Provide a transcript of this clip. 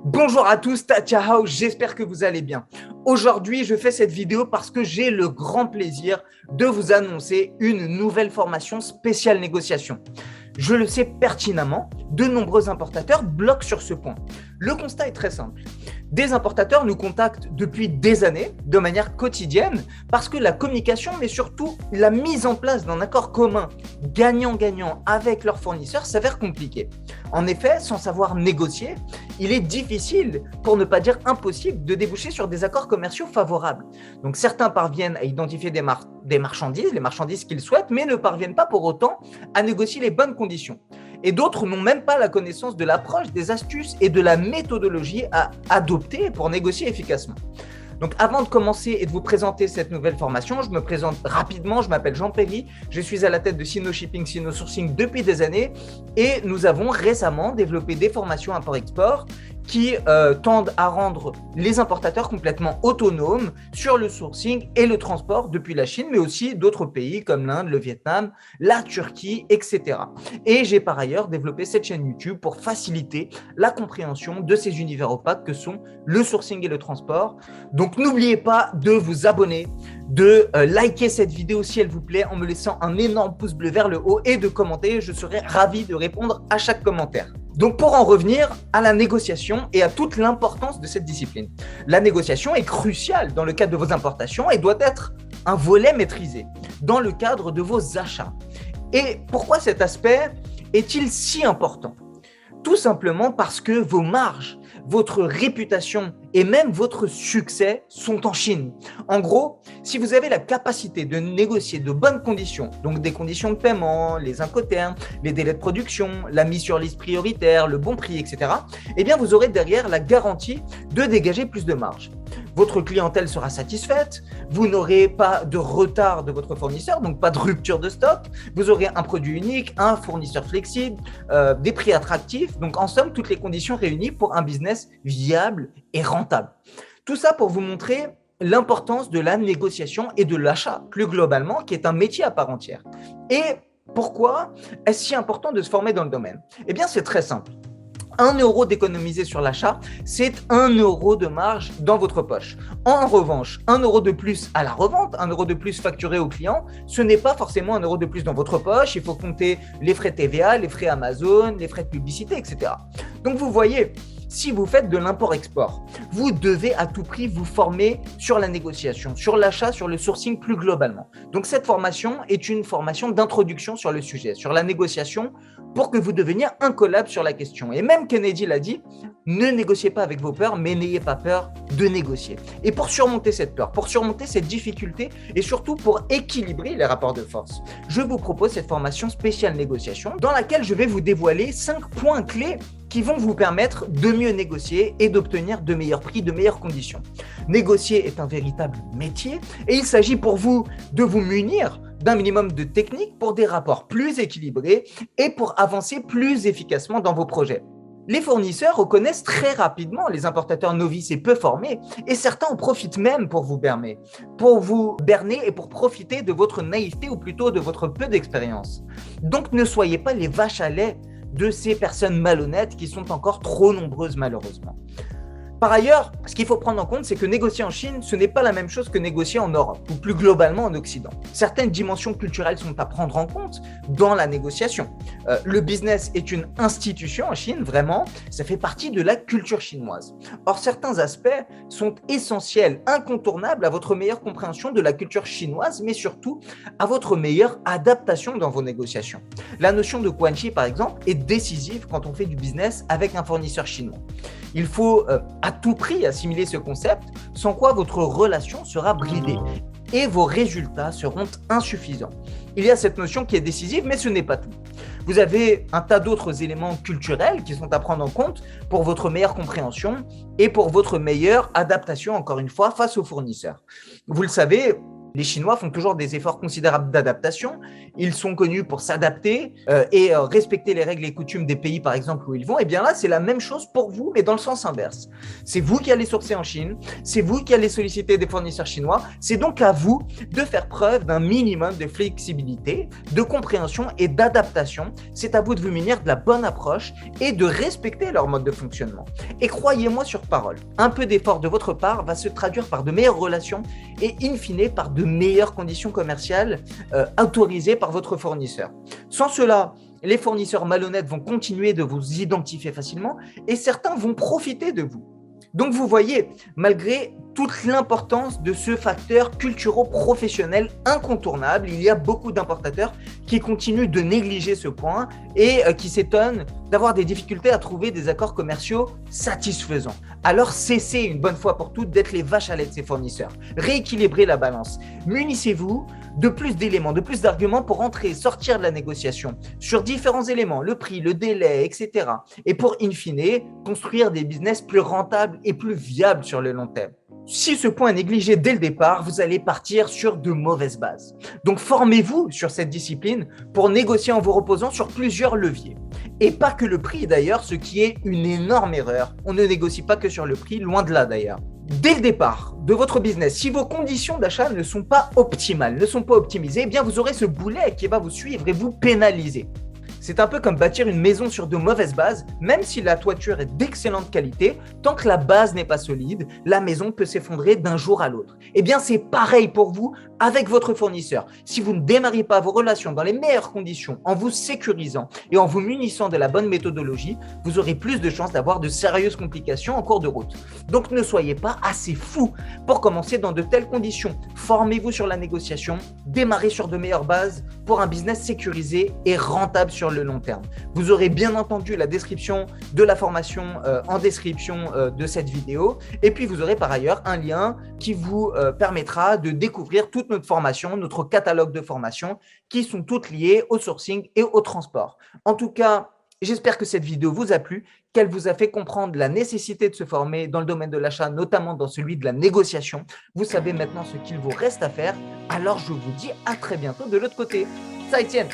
Bonjour à tous, Tatiahao, j'espère que vous allez bien. Aujourd'hui, je fais cette vidéo parce que j'ai le grand plaisir de vous annoncer une nouvelle formation spéciale négociation. Je le sais pertinemment, de nombreux importateurs bloquent sur ce point. Le constat est très simple. Des importateurs nous contactent depuis des années, de manière quotidienne, parce que la communication, mais surtout la mise en place d'un accord commun gagnant-gagnant avec leurs fournisseurs s'avère compliquée. En effet, sans savoir négocier, il est difficile, pour ne pas dire impossible, de déboucher sur des accords commerciaux favorables. Donc certains parviennent à identifier des marchandises, les marchandises qu'ils souhaitent, mais ne parviennent pas pour autant à négocier les bonnes conditions. Et d'autres n'ont même pas la connaissance de l'approche, des astuces et de la méthodologie à adopter pour négocier efficacement. Donc avant de commencer et de vous présenter cette nouvelle formation, je me présente rapidement, je m'appelle Jean Perry, je suis à la tête de Sino Shipping, Sino Sourcing depuis des années et nous avons récemment développé des formations import-export qui tendent à rendre les importateurs complètement autonomes sur le sourcing et le transport depuis la Chine, mais aussi d'autres pays comme l'Inde, le Vietnam, la Turquie, etc. Et j'ai par ailleurs développé cette chaîne YouTube pour faciliter la compréhension de ces univers opaques que sont le sourcing et le transport. Donc n'oubliez pas de vous abonner, de liker cette vidéo si elle vous plaît en me laissant un énorme pouce bleu vers le haut et de commenter. Je serai ravi de répondre à chaque commentaire. Donc pour en revenir à la négociation et à toute l'importance de cette discipline. La négociation est cruciale dans le cadre de vos importations et doit être un volet maîtrisé dans le cadre de vos achats. Et pourquoi cet aspect est-il si important? Tout simplement parce que vos marges, votre réputation et même votre succès sont en Chine. En gros, si vous avez la capacité de négocier de bonnes conditions, donc des conditions de paiement, les incoterms, les délais de production, la mise sur liste prioritaire, le bon prix, etc., eh bien vous aurez derrière la garantie de dégager plus de marge. Votre clientèle sera satisfaite, vous n'aurez pas de retard de votre fournisseur, donc pas de rupture de stock, vous aurez un produit unique, un fournisseur flexible, des prix attractifs, donc en somme, toutes les conditions réunies pour un business viable et rentable. Tout ça pour vous montrer l'importance de la négociation et de l'achat, plus globalement, qui est un métier à part entière. Et pourquoi est-ce si important de se former dans le domaine? Eh bien, c'est très simple. 1 euro d'économiser sur l'achat, c'est 1 euro de marge dans votre poche. En revanche, 1 euro de plus à la revente, 1 euro de plus facturé au client, ce n'est pas forcément 1 euro de plus dans votre poche. Il faut compter les frais TVA, les frais Amazon, les frais de publicité, etc. Donc vous voyez, si vous faites de l'import-export, vous devez à tout prix vous former sur la négociation, sur l'achat, sur le sourcing plus globalement. Donc cette formation est une formation d'introduction sur le sujet, sur la négociation, pour que vous deveniez incollable sur la question. Et même Kennedy l'a dit, ne négociez pas avec vos peurs, mais n'ayez pas peur de négocier. Et pour surmonter cette peur, pour surmonter cette difficulté et surtout pour équilibrer les rapports de force, je vous propose cette formation spéciale négociation dans laquelle je vais vous dévoiler 5 points clés qui vont vous permettre de mieux négocier et d'obtenir de meilleurs prix, de meilleures conditions. Négocier est un véritable métier et il s'agit pour vous de vous munir d'un minimum de technique pour des rapports plus équilibrés et pour avancer plus efficacement dans vos projets. Les fournisseurs reconnaissent très rapidement les importateurs novices et peu formés et certains en profitent même pour vous berner et pour profiter de votre naïveté ou plutôt de votre peu d'expérience. Donc ne soyez pas les vaches à lait de ces personnes malhonnêtes qui sont encore trop nombreuses malheureusement. Par ailleurs, ce qu'il faut prendre en compte, c'est que négocier en Chine, ce n'est pas la même chose que négocier en Europe ou plus globalement en Occident. Certaines dimensions culturelles sont à prendre en compte dans la négociation. Le business est une institution en Chine, vraiment, ça fait partie de la culture chinoise. Or, certains aspects sont essentiels, incontournables à votre meilleure compréhension de la culture chinoise, mais surtout à votre meilleure adaptation dans vos négociations. La notion de guanxi, par exemple, est décisive quand on fait du business avec un fournisseur chinois. Il faut à tout prix assimiler ce concept, sans quoi votre relation sera bridée et vos résultats seront insuffisants. Il y a cette notion qui est décisive, mais ce n'est pas tout. Vous avez un tas d'autres éléments culturels qui sont à prendre en compte pour votre meilleure compréhension et pour votre meilleure adaptation, encore une fois, face aux fournisseurs. Vous le savez, Les Chinois font toujours des efforts considérables d'adaptation. Ils sont connus pour s'adapter et respecter les règles et coutumes des pays, par exemple, où ils vont. Et bien là, c'est la même chose pour vous, mais dans le sens inverse. C'est vous qui allez sourcer en Chine, c'est vous qui allez solliciter des fournisseurs chinois. C'est donc à vous de faire preuve d'un minimum de flexibilité, de compréhension et d'adaptation. C'est à vous de vous munir de la bonne approche et de respecter leur mode de fonctionnement. Et croyez-moi sur parole, un peu d'effort de votre part va se traduire par de meilleures relations et in fine par de meilleures conditions commerciales autorisées par votre fournisseur. Sans cela, les fournisseurs malhonnêtes vont continuer de vous identifier facilement et certains vont profiter de vous. Donc vous voyez, malgré toute l'importance de ce facteur culturo-professionnel incontournable, il y a beaucoup d'importateurs qui continuent de négliger ce point et qui s'étonnent d'avoir des difficultés à trouver des accords commerciaux satisfaisants. Alors cessez une bonne fois pour toutes d'être les vaches à lait de ces fournisseurs. Rééquilibrez la balance. Munissez-vous de plus d'éléments, de plus d'arguments pour entrer, sortir de la négociation sur différents éléments, le prix, le délai, etc. Et pour, in fine, construire des business plus rentables et plus viables sur le long terme. Si ce point est négligé dès le départ, vous allez partir sur de mauvaises bases. Donc formez-vous sur cette discipline pour négocier en vous reposant sur plusieurs leviers. Et pas que le prix d'ailleurs, ce qui est une énorme erreur. On ne négocie pas que sur le prix, loin de là d'ailleurs. Dès le départ de votre business, si vos conditions d'achat ne sont pas optimales, ne sont pas optimisées, eh bien vous aurez ce boulet qui va vous suivre et vous pénaliser. C'est un peu comme bâtir une maison sur de mauvaises bases, même si la toiture est d'excellente qualité, tant que la base n'est pas solide, la maison peut s'effondrer d'un jour à l'autre. Eh bien, c'est pareil pour vous avec votre fournisseur. Si vous ne démarrez pas vos relations dans les meilleures conditions, en vous sécurisant et en vous munissant de la bonne méthodologie, vous aurez plus de chances d'avoir de sérieuses complications en cours de route. Donc, ne soyez pas assez fou pour commencer dans de telles conditions. Formez-vous sur la négociation, démarrez sur de meilleures bases pour un business sécurisé et rentable sur le long terme. Vous aurez bien entendu la description de la formation en description de cette vidéo et puis vous aurez par ailleurs un lien qui vous permettra de découvrir toute notre formation, notre catalogue de formations qui sont toutes liées au sourcing et au transport. En tout cas, j'espère que cette vidéo vous a plu, qu'elle vous a fait comprendre la nécessité de se former dans le domaine de l'achat, notamment dans celui de la négociation. Vous savez maintenant ce qu'il vous reste à faire, alors je vous dis à très bientôt de l'autre côté. Ça Etienne.